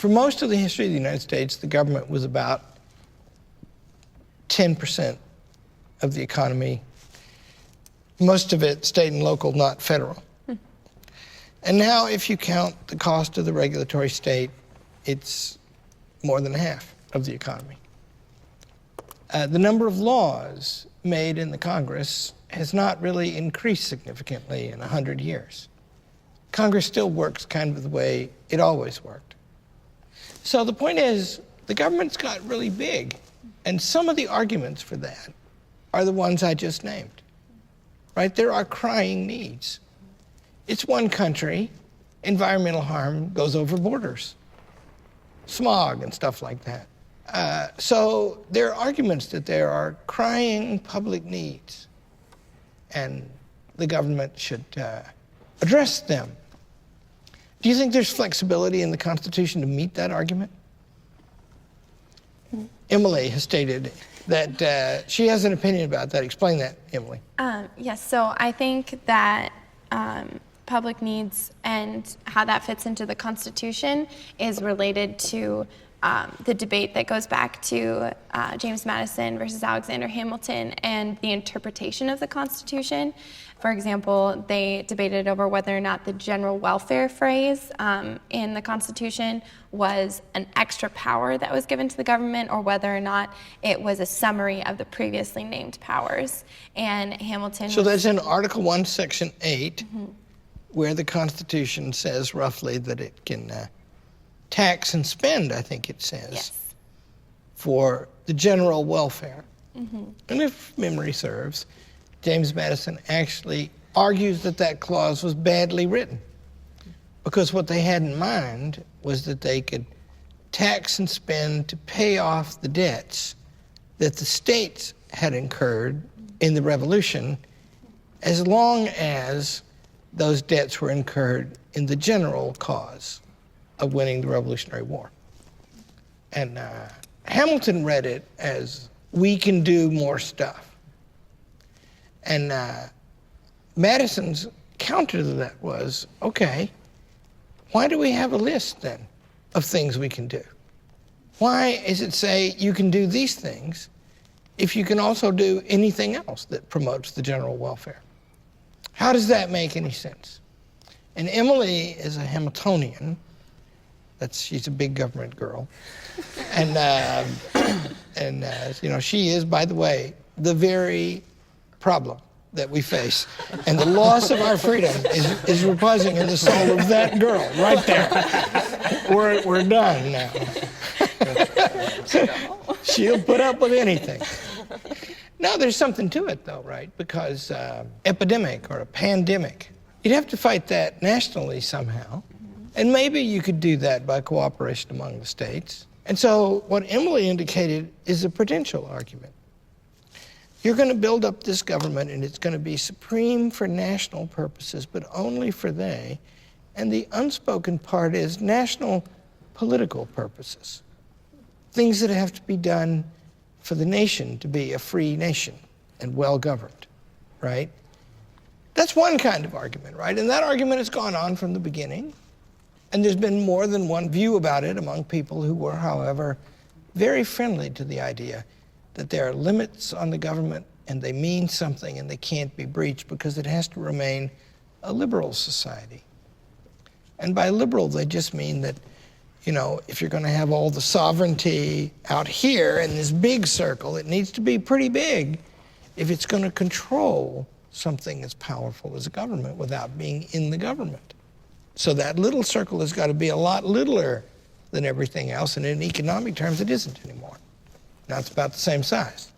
For most of the history of the United States, the government was about 10% of the economy, most of it state and local, not federal. And now, if you count the cost of the regulatory state, it's more than half of the economy. The number of laws made in the Congress has not really increased significantly in 100 years. Congress still works kind of the way it always worked. So the point is, the government's got really big, and some of the arguments for that are the ones I just named, right? There are crying needs. It's one country, environmental harm goes over borders, smog and stuff like that. So there are arguments that there are crying public needs, and the government should address them. Do you think there's flexibility in the Constitution to meet that argument? Emily has stated that she has an opinion about that. Explain that, Emily. Yes, so I think that public needs and how that fits into the Constitution is related to the debate that goes back to James Madison versus Alexander Hamilton and the interpretation of the Constitution. For example, they debated over whether or not the general welfare phrase in the Constitution was an extra power that was given to the government, or whether or not it was a summary of the previously named powers. And Hamilton... So that's in Article 1, Section 8, where the Constitution says roughly that it can tax and spend, I think it says, Yes. for the general welfare. And if memory serves, James Madison actually argues that that clause was badly written, because what they had in mind was that they could tax and spend to pay off the debts that the states had incurred in the Revolution, as long as those debts were incurred in the general cause of winning the Revolutionary War. And Hamilton read it as, we can do more stuff. And Madison's counter to that was, okay, why do we have a list then of things we can do? Why is it say you can do these things if you can also do anything else that promotes the general welfare? How does that make any sense? And Emily is a Hamiltonian. She's a big government girl. And you know, she is, by the way, the very problem that we face. And the loss of our freedom is reposing in the soul of that girl right there. We're done now. She'll put up with anything. Now, there's something to it, though, right? Because epidemic or a pandemic, you'd have to fight that nationally somehow. And maybe you could do that by cooperation among the states. And so what Emily indicated is a prudential argument. You're going to build up this government, and it's going to be supreme for national purposes, but only for they. And the unspoken part is national political purposes, things that have to be done for the nation to be a free nation and well-governed, right? That's one kind of argument, right? And that argument has gone on from the beginning. And there's been more than one view about it among people who were, however, very friendly to the idea that there are limits on the government and they mean something and they can't be breached because it has to remain a liberal society. And by liberal, they just mean that, you know, if you're going to have all the sovereignty out here in this big circle, it needs to be pretty big if it's going to control something as powerful as a government without being in the government. So that little circle has got to be a lot littler than everything else, and in economic terms, it isn't anymore. Now it's about the same size.